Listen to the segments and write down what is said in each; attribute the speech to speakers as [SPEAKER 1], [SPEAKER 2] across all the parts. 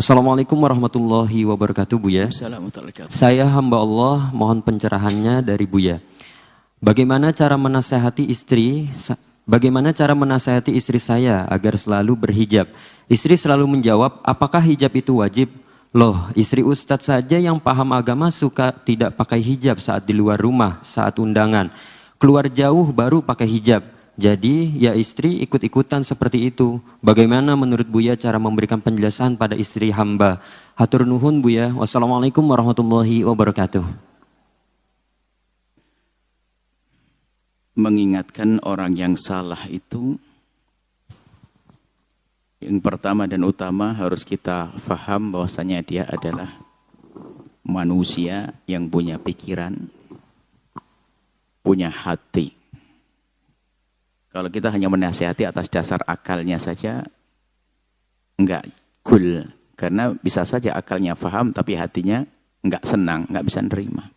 [SPEAKER 1] Assalamualaikum warahmatullahi wabarakatuh, Buya. Saya hamba Allah, mohon pencerahannya dari Buya. Bagaimana cara menasehati istri saya agar selalu berhijab? Istri selalu menjawab, apakah hijab itu wajib? Loh, istri ustadz saja yang paham agama suka tidak pakai hijab saat di luar rumah, saat undangan. Keluar jauh baru pakai hijab. Jadi ya istri ikut-ikutan seperti itu. Bagaimana menurut Buya cara memberikan penjelasan pada istri hamba? Hatur nuhun Buya. Wassalamualaikum warahmatullahi wabarakatuh.
[SPEAKER 2] Mengingatkan orang yang salah itu, yang pertama dan utama harus kita faham bahwasanya dia adalah manusia yang punya pikiran, punya hati. Kalau kita hanya menasihati atas dasar akalnya saja, enggak cool. Karena bisa saja akalnya faham, tapi hatinya enggak senang, enggak bisa nerima.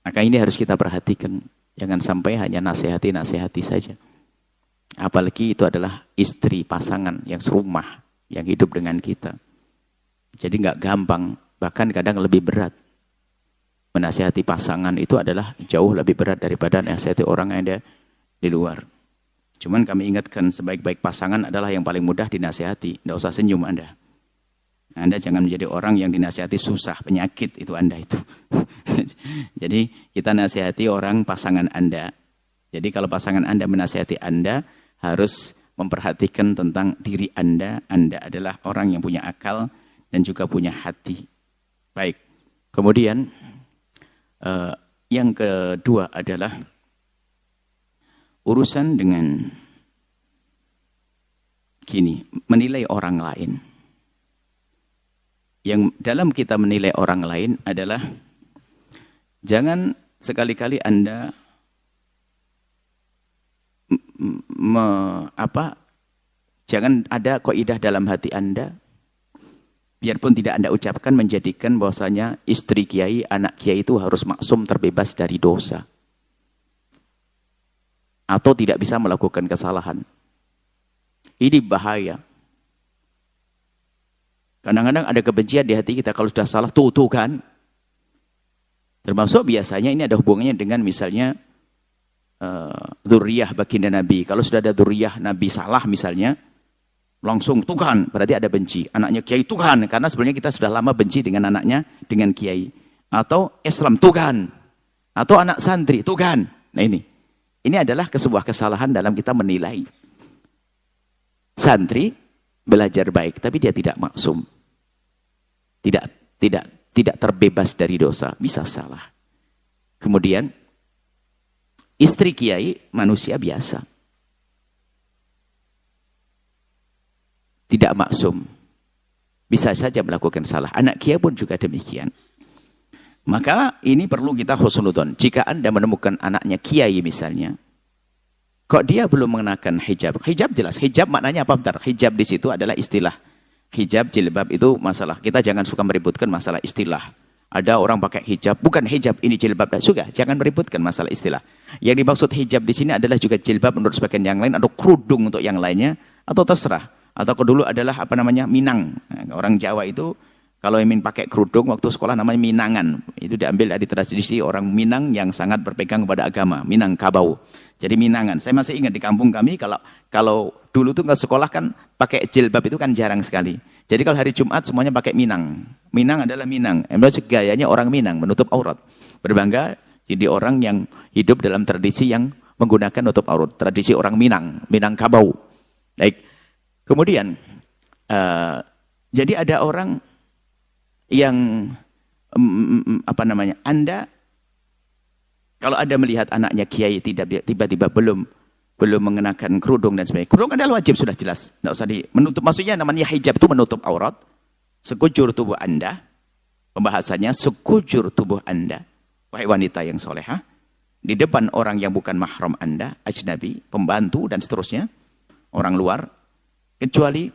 [SPEAKER 2] Maka ini harus kita perhatikan. Jangan sampai hanya nasihati saja. Apalagi itu adalah istri pasangan yang serumah, yang hidup dengan kita. Jadi enggak gampang, bahkan kadang lebih berat. Menasihati pasangan itu adalah jauh lebih berat daripada nasihati orang yang ada di luar. Cuman kami ingatkan sebaik-baik pasangan adalah yang paling mudah dinasihati. Tidak usah senyum Anda. Anda jangan menjadi orang yang dinasihati susah, penyakit itu Anda itu. Jadi kita nasihati orang pasangan Anda. Jadi kalau pasangan Anda menasihati Anda, harus memperhatikan tentang diri Anda. Anda adalah orang yang punya akal dan juga punya hati. Baik. Kemudian yang kedua adalah urusan dengan gini, menilai orang lain. Yang dalam kita menilai orang lain adalah jangan sekali-kali Anda jangan ada kaidah dalam hati Anda, biarpun tidak Anda ucapkan, menjadikan bahwasanya istri kiai, anak kiai itu harus maksum terbebas dari dosa. Atau tidak bisa melakukan kesalahan. Ini bahaya. Kadang-kadang ada kebencian di hati kita kalau sudah salah, tuh kan. Termasuk biasanya ini ada hubungannya dengan misalnya dzurriyyah baginda Nabi. Kalau sudah ada dzurriyyah Nabi salah misalnya, langsung tuh kan, berarti ada benci. Anaknya kiai tuh kan, karena sebenarnya kita sudah lama benci dengan anaknya, dengan kiai. Atau Islam tuh kan. Atau anak santri tuh kan. Nah ini adalah sebuah kesalahan dalam kita menilai. Santri belajar baik, tapi dia tidak maksum. Tidak terbebas dari dosa, bisa salah. Kemudian istri kiai manusia biasa. Tidak maksum. Bisa saja melakukan salah. Anak kiai pun juga demikian. Maka ini perlu kita husnudon. Jika Anda menemukan anaknya kiai misalnya, kok dia belum mengenakan hijab? Hijab jelas. Hijab maknanya apa? Bentar. Hijab di situ adalah istilah. Hijab, jilbab itu masalah. Kita jangan suka meributkan masalah istilah. Ada orang pakai hijab, bukan hijab ini jilbab. Sudah, jangan meributkan masalah istilah. Yang dimaksud hijab di sini adalah juga jilbab menurut sebagian yang lain, atau kerudung untuk yang lainnya, atau terserah. Atau dulu adalah minang. Nah, orang Jawa itu kalau ingin pakai kerudung waktu sekolah namanya minangan. Itu diambil dari tradisi orang Minang yang sangat berpegang kepada agama. Minangkabau. Jadi minangan. Saya masih ingat di kampung kami kalau dulu tuh ke sekolah kan pakai jilbab itu kan jarang sekali. Jadi kalau hari Jumat semuanya pakai minang. Minang adalah Minang. Gayanya orang Minang, menutup aurat. Berbangga jadi orang yang hidup dalam tradisi yang menggunakan nutup aurat. Tradisi orang Minang, Minangkabau. Baik. Kemudian jadi ada orang yang Anda kalau Anda melihat anaknya kiai tiba-tiba belum mengenakan kerudung dan sebagainya. Kerudung adalah wajib, sudah jelas. Tidak usah menutup. Maksudnya namanya hijab itu menutup aurat. Sekujur tubuh Anda. Pembahasannya sekujur tubuh Anda. Wahai wanita yang solehah. Di depan orang yang bukan mahram Anda. Ajnabi, pembantu dan seterusnya. Orang luar. Kecuali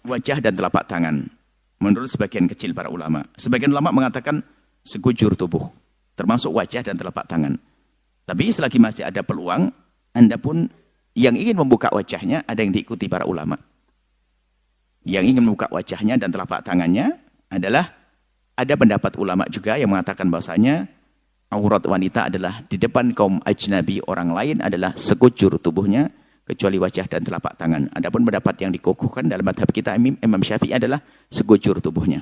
[SPEAKER 2] wajah dan telapak tangan. Menurut sebagian kecil para ulama. Sebagian ulama mengatakan sekujur tubuh. Termasuk wajah dan telapak tangan. Tapi selagi masih ada peluang, Anda pun yang ingin membuka wajahnya, ada yang diikuti para ulama. yang ingin membuka wajahnya dan telapak tangannya adalah ada pendapat ulama juga yang mengatakan bahasanya aurat wanita adalah di depan kaum ajnabi orang lain adalah sekujur tubuhnya kecuali wajah dan telapak tangan. Adapun pendapat yang dikukuhkan dalam madhab kita Imam Syafi'i adalah sekujur tubuhnya.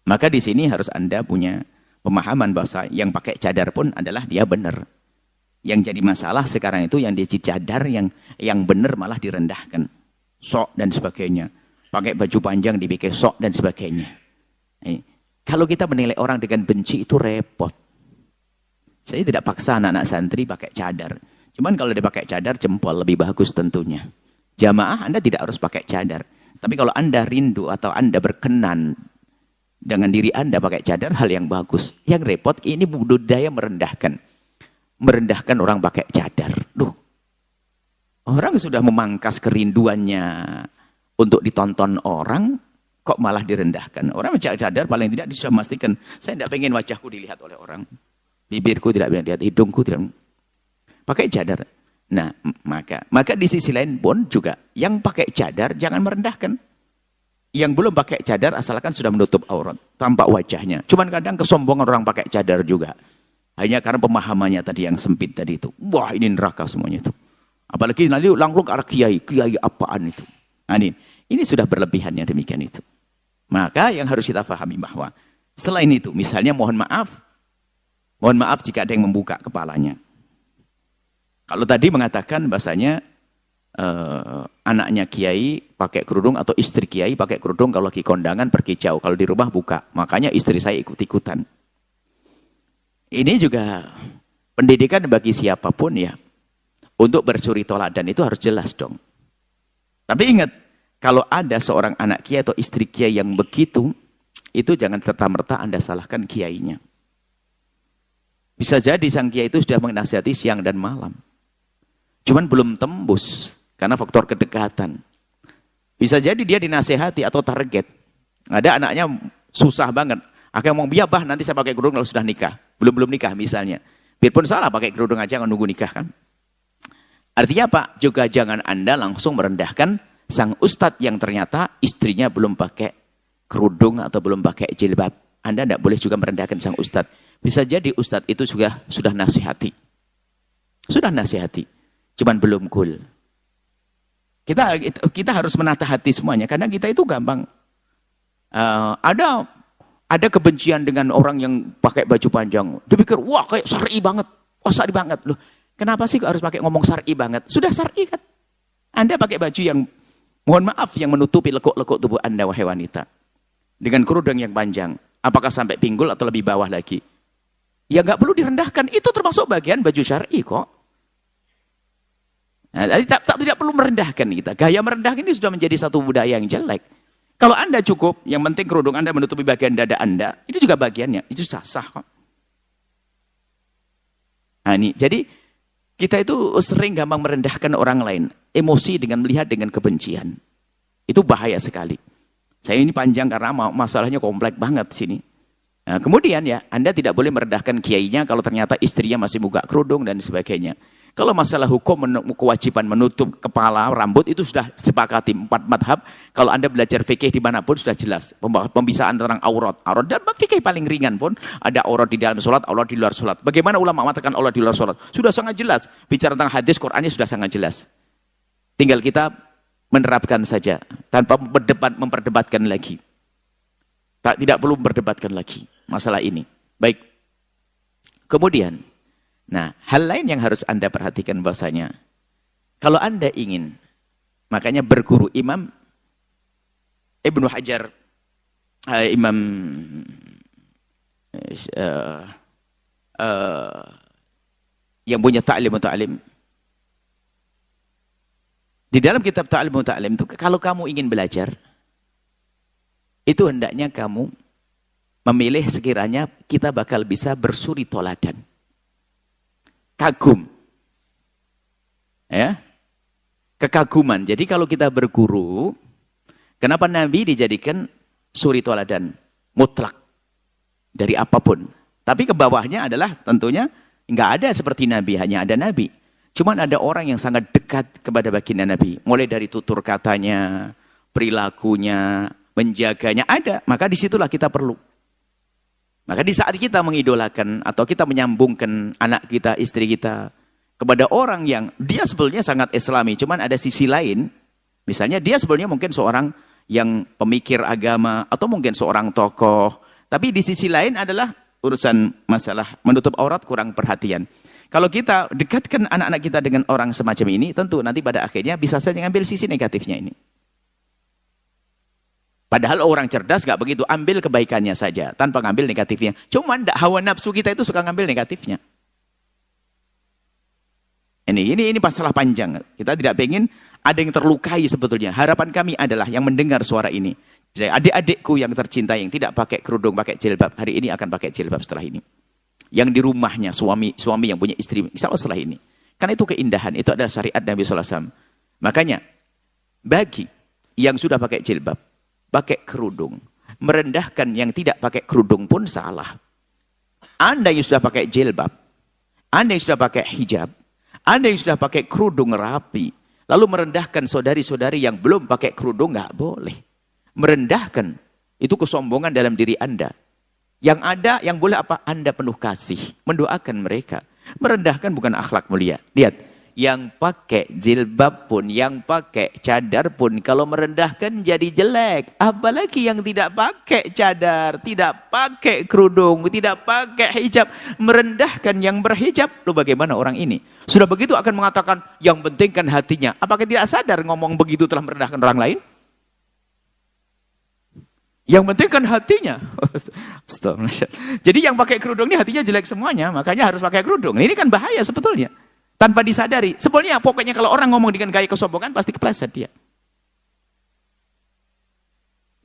[SPEAKER 2] Maka di sini harus Anda punya pemahaman bahwa yang pakai cadar pun adalah dia benar. Yang jadi masalah sekarang itu yang dia cadar yang benar malah direndahkan. Sok dan sebagainya. Pakai baju panjang dibikin sok dan sebagainya. Kalau kita menilai orang dengan benci itu repot. Saya tidak paksa anak-anak santri pakai cadar. Cuman kalau dia pakai cadar jempol lebih bagus tentunya. Jamaah Anda tidak harus pakai cadar. Tapi kalau Anda rindu atau Anda berkenan dengan diri Anda pakai cadar, hal yang bagus. Yang repot ini budaya merendahkan. Merendahkan orang pakai cadar. Duh. Orang sudah memangkas kerinduannya untuk ditonton orang, kok malah direndahkan. Orang pakai cadar paling tidak bisa memastikan, saya tidak pengen wajahku dilihat oleh orang. Bibirku tidak dilihat, hidungku tidak. Pakai cadar. Nah, maka di sisi lain pun juga, yang pakai cadar jangan merendahkan. Yang belum pakai cadar asalkan sudah menutup aurat, tampak wajahnya. Cuman kadang kesombongan orang pakai cadar juga. Hanya karena pemahamannya tadi yang sempit tadi itu. Wah, ini neraka semuanya itu. Apalagi nanti langsung ke arah kiai apaan itu. Nah, ini sudah berlebihan yang demikian itu. Maka yang harus kita pahami bahwa selain itu, misalnya mohon maaf jika ada yang membuka kepalanya. Kalau tadi mengatakan bahasanya anaknya kiai pakai kerudung atau istri kiai pakai kerudung kalau lagi kondangan pergi jauh, kalau di rumah buka. Makanya istri saya ikut-ikutan. Ini juga pendidikan bagi siapapun ya. Untuk bersuri toladan itu harus jelas dong. Tapi ingat, kalau ada seorang anak kiai atau istri kiai yang begitu, itu jangan serta-merta Anda salahkan kiainya. Bisa jadi sang kiai itu sudah menasihati siang dan malam. Cuman belum tembus karena faktor kedekatan. Bisa jadi dia dinasehati atau target. Ada anaknya susah banget. Akhirnya ngomong, "Biar bah, nanti saya pakai kerudung kalau sudah nikah." Belum nikah misalnya. Biarpun salah pakai kerudung aja nunggu nikah kan. Artinya apa? Juga jangan Anda langsung merendahkan sang ustadz yang ternyata istrinya belum pakai kerudung atau belum pakai jilbab. Anda tidak boleh juga merendahkan sang ustadz. Bisa jadi ustadz itu juga sudah nasihati. Sudah nasihati. Cuman belum cool. Kita harus menata hati semuanya. Karena kita itu gampang. Ada kebencian dengan orang yang pakai baju panjang. Dia pikir, wah kayak syar'i banget. Wah syar'i banget. Loh, kenapa sih harus pakai ngomong syar'i banget? Sudah syar'i kan? Anda pakai baju yang, mohon maaf, yang menutupi lekuk-lekuk tubuh Anda, wahai wanita. Dengan kerudung yang panjang. Apakah sampai pinggul atau lebih bawah lagi? Ya nggak perlu direndahkan. Itu termasuk bagian baju syar'i kok. Nah, tidak perlu merendahkan kita. Gaya merendahkan ini sudah menjadi satu budaya yang jelek. Kalau Anda cukup, yang penting kerudung Anda menutupi bagian dada Anda, itu juga bagiannya. Itu sah kok. Nah, jadi kita itu sering gampang merendahkan orang lain. Emosi dengan melihat dengan kebencian. Itu bahaya sekali. Saya ini panjang karena masalahnya kompleks banget sini. Nah, kemudian ya, Anda tidak boleh merendahkan kiainya kalau ternyata istrinya masih buka kerudung dan sebagainya. Kalau masalah hukum kewajiban menutup kepala, rambut itu sudah sepakati 4 madhab. Kalau Anda belajar fikih dimanapun sudah jelas. Pembicaraan tentang aurat. Dan fikih paling ringan pun ada aurat di dalam sholat, aurat di luar sholat. Bagaimana ulama mengatakan aurat di luar sholat? Sudah sangat jelas. Bicara tentang hadis, Qur'annya sudah sangat jelas. Tinggal kita menerapkan saja. Tanpa memperdebatkan lagi. Tidak perlu memperdebatkan lagi masalah ini. Baik. Kemudian, nah, hal lain yang harus Anda perhatikan bahasanya, kalau Anda ingin, makanya berguru Imam Ibnu Hajar, Imam yang punya Ta'lim. Di dalam kitab Ta'lim itu, kalau kamu ingin belajar, itu hendaknya kamu memilih sekiranya kita bakal bisa bersuri toladan. Kagum. Ya. Kekaguman. Jadi kalau kita berguru, kenapa Nabi dijadikan suri toladan mutlak dari apapun. Tapi ke bawahnya adalah tentunya enggak ada seperti Nabi, hanya ada Nabi. Cuman ada orang yang sangat dekat kepada baginda Nabi. Mulai dari tutur katanya, perilakunya, menjaganya ada. Maka disitulah kita perlu. Maka di saat kita mengidolakan atau kita menyambungkan anak kita, istri kita kepada orang yang dia sebetulnya sangat islami, cuman ada sisi lain, misalnya dia sebetulnya mungkin seorang yang pemikir agama atau mungkin seorang tokoh, tapi di sisi lain adalah urusan masalah menutup aurat kurang perhatian. Kalau kita dekatkan anak-anak kita dengan orang semacam ini, tentu nanti pada akhirnya bisa saja ngambil sisi negatifnya ini. Padahal orang cerdas gak begitu, ambil kebaikannya saja tanpa ngambil negatifnya. Cuman hawa nafsu kita itu suka ngambil negatifnya. Ini masalah panjang. Kita tidak pengen ada yang terlukai sebetulnya. Harapan kami adalah yang mendengar suara ini. Jadi adik-adikku yang tercinta yang tidak pakai kerudung, pakai jilbab, hari ini akan pakai jilbab setelah ini. Yang di rumahnya, suami yang punya istri, insya Allah setelah ini. Karena itu keindahan, itu adalah syariat Nabi SAW. Makanya, bagi yang sudah pakai jilbab, pakai kerudung, merendahkan yang tidak pakai kerudung pun salah. Anda yang sudah pakai jilbab, Anda yang sudah pakai hijab, Anda yang sudah pakai kerudung rapi, lalu merendahkan saudari-saudari yang belum pakai kerudung, nggak boleh. Merendahkan, itu kesombongan dalam diri Anda. Yang ada, yang boleh apa? Anda penuh kasih, mendoakan mereka. Merendahkan bukan akhlak mulia. Lihat, yang pakai jilbab pun, yang pakai cadar pun, kalau merendahkan jadi jelek. Apalagi yang tidak pakai cadar, tidak pakai kerudung, tidak pakai hijab. Merendahkan yang berhijab. Loh bagaimana orang ini? Sudah begitu akan mengatakan, yang penting kan hatinya. Apakah tidak sadar ngomong begitu telah merendahkan orang lain? Yang penting kan hatinya. Jadi yang pakai kerudung ini hatinya jelek semuanya. Makanya harus pakai kerudung. Ini kan bahaya sebetulnya. Tanpa disadari. Sebetulnya pokoknya kalau orang ngomong dengan gaya kesombongan pasti kepleset dia.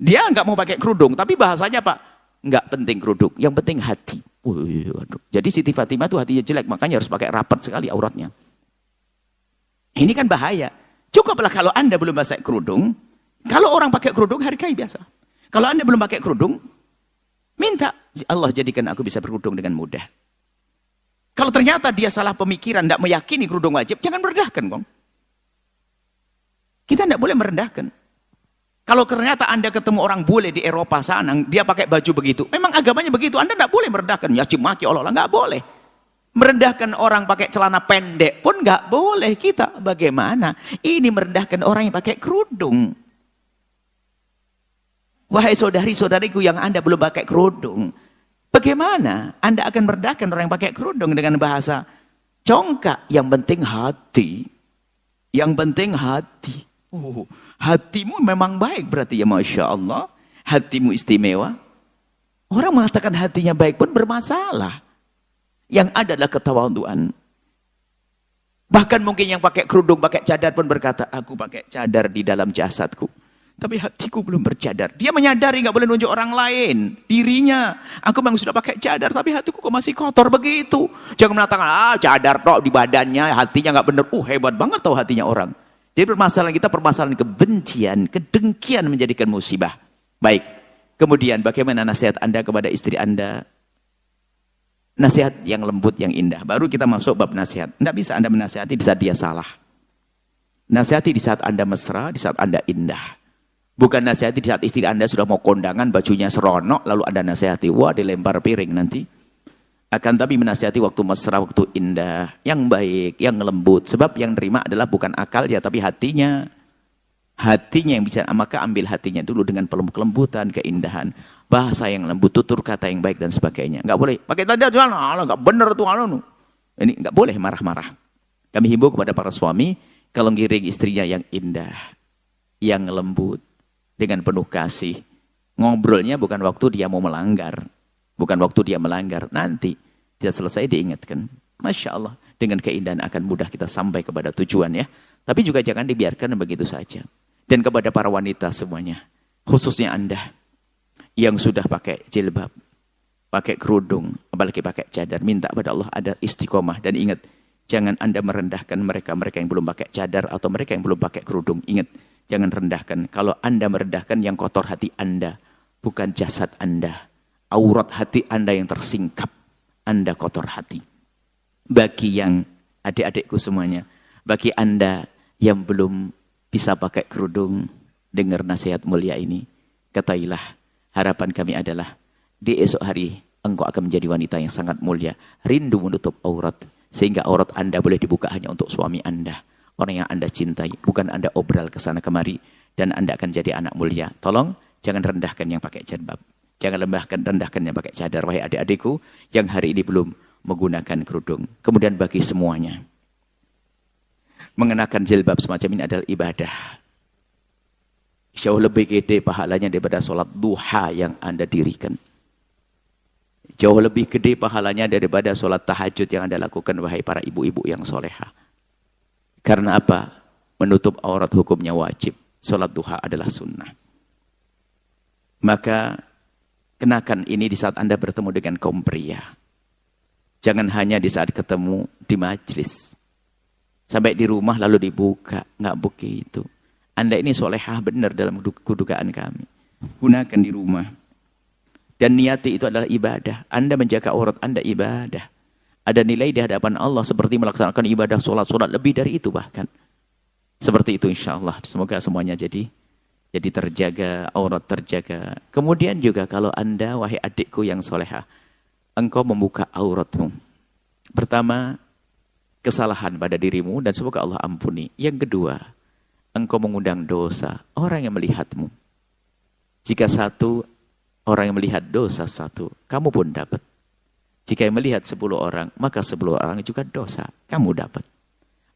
[SPEAKER 2] Dia nggak mau pakai kerudung. Tapi bahasanya Pak, nggak penting kerudung. Yang penting hati. Waduh. Jadi Siti Fatimah itu hatinya jelek. Makanya harus pakai rapat sekali auratnya. Ini kan bahaya. Cukuplah kalau Anda belum pakai kerudung. Kalau orang pakai kerudung hargai biasa. Kalau Anda belum pakai kerudung, minta Allah jadikan aku bisa berkerudung dengan mudah. Kalau ternyata dia salah pemikiran, tidak meyakini kerudung wajib, jangan merendahkan, Kong. Kita tidak boleh merendahkan. Kalau ternyata Anda ketemu orang bule di Eropa sana, dia pakai baju begitu, memang agamanya begitu, Anda tidak boleh merendahkan. Yaci maki Allah, nggak boleh. Merendahkan orang pakai celana pendek pun nggak boleh. Kita bagaimana? Ini merendahkan orang yang pakai kerudung. Wahai saudari-saudariku yang Anda belum pakai kerudung, bagaimana Anda akan merendahkan orang yang pakai kerudung dengan bahasa congkak? Yang penting hati. Yang penting hati. Hatimu memang baik berarti ya Masya Allah. Hatimu istimewa. Orang mengatakan hatinya baik pun bermasalah. Yang ada adalah ketawaduan. Bahkan mungkin yang pakai kerudung, pakai cadar pun berkata, aku pakai cadar di dalam jasadku. Tapi hatiku belum bercadar. Dia menyadari nggak boleh nunjuk orang lain. Dirinya. Aku memang sudah pakai cadar. Tapi hatiku kok masih kotor begitu. Jangan mengatakan, cadar tok di badannya. Hatinya nggak benar. Hebat banget tahu hatinya orang. Jadi permasalahan kita, permasalahan kebencian. Kedengkian menjadikan musibah. Baik. Kemudian bagaimana nasihat Anda kepada istri Anda? Nasihat yang lembut, yang indah. Baru kita masuk bab nasihat. Tidak bisa Anda menasihati di saat dia salah. Nasihati di saat Anda mesra, di saat Anda indah. Bukan nasihati di saat istri Anda sudah mau kondangan, bajunya seronok, lalu Anda nasihati, wah dilempar piring nanti. Akan tapi menasihati waktu mesra, waktu indah, yang baik, yang lembut. Sebab yang nerima adalah bukan akal ya, tapi hatinya. Hatinya yang bisa, maka ambil hatinya dulu dengan kelembutan, keindahan. Bahasa yang lembut, tutur kata yang baik dan sebagainya. Enggak boleh, pakai tanda, enggak benar tuh. Ini enggak boleh marah-marah. Kami himbau kepada para suami, kalau ngiring istrinya yang indah, yang lembut, dengan penuh kasih. Ngobrolnya bukan waktu dia mau melanggar. Bukan waktu dia melanggar. Nanti dia selesai diingatkan. Masya Allah. Dengan keindahan akan mudah kita sampai kepada tujuan ya. Tapi juga jangan dibiarkan begitu saja. Dan kepada para wanita semuanya. Khususnya Anda. Yang sudah pakai jilbab. Pakai kerudung. Apalagi pakai cadar. Minta pada Allah ada istiqomah. Dan ingat. Jangan Anda merendahkan mereka-mereka yang belum pakai cadar. Atau mereka yang belum pakai kerudung. Ingat. Jangan rendahkan. Kalau Anda merendahkan yang kotor hati Anda. Bukan jasad Anda. Aurat hati Anda yang tersingkap. Anda kotor hati. Bagi yang adik-adikku semuanya. Bagi Anda yang belum bisa pakai kerudung. dengar nasihat mulia ini, katailah, harapan kami adalah di esok hari engkau akan menjadi wanita yang sangat mulia, rindu menutup aurat, sehingga aurat Anda boleh dibuka hanya untuk suami Anda, orang yang Anda cintai, bukan Anda obral ke sana kemari, dan Anda akan jadi anak mulia. Tolong jangan rendahkan yang pakai jilbab, jangan rendahkan yang pakai cadar, wahai adik-adikku yang hari ini belum menggunakan kerudung. Kemudian bagi semuanya, mengenakan jilbab semacam ini adalah ibadah. Jauh lebih gede pahalanya daripada sholat duha yang Anda dirikan. Jauh lebih gede pahalanya daripada sholat tahajud yang Anda lakukan, wahai para ibu-ibu yang soleha. Karena apa? Menutup aurat hukumnya wajib. Sholat duha adalah sunnah. Maka kenakan ini di saat Anda bertemu dengan kaum pria. Jangan hanya di saat ketemu di majlis. Sampai di rumah lalu dibuka. Nggak begitu. Anda ini solehah benar dalam kedugaan kami. Gunakan di rumah. Dan niati itu adalah ibadah. Anda menjaga aurat Anda ibadah. Ada nilai di hadapan Allah seperti melaksanakan ibadah solat lebih dari itu bahkan. Seperti itu insya Allah. Semoga semuanya jadi terjaga, aurat terjaga. Kemudian juga kalau Anda, wahai adikku yang solehah, engkau membuka auratmu. Pertama, kesalahan pada dirimu dan semoga Allah ampuni. Yang kedua, engkau mengundang dosa orang yang melihatmu. Jika satu orang yang melihat dosa satu, kamu pun dapat. Jika yang melihat 10 orang, maka 10 orang juga dosa, kamu dapat.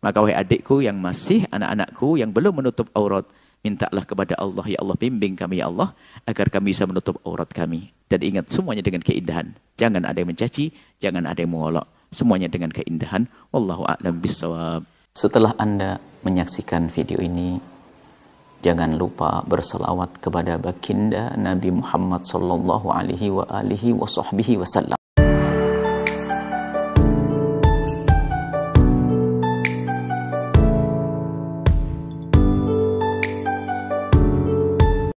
[SPEAKER 2] Maka wahai adikku yang masih anak-anakku yang belum menutup aurat, mintalah kepada Allah, ya Allah bimbing kami ya Allah, agar kami bisa menutup aurat kami. Dan ingat semuanya dengan keindahan. Jangan ada yang mencaci, jangan ada yang mengolok. Semuanya dengan keindahan. Wallahu a'lam bishawab. Setelah Anda menyaksikan video ini, jangan lupa berselawat kepada baginda Nabi Muhammad sallallahu alaihi wa alihi wa sahbihi wasallam.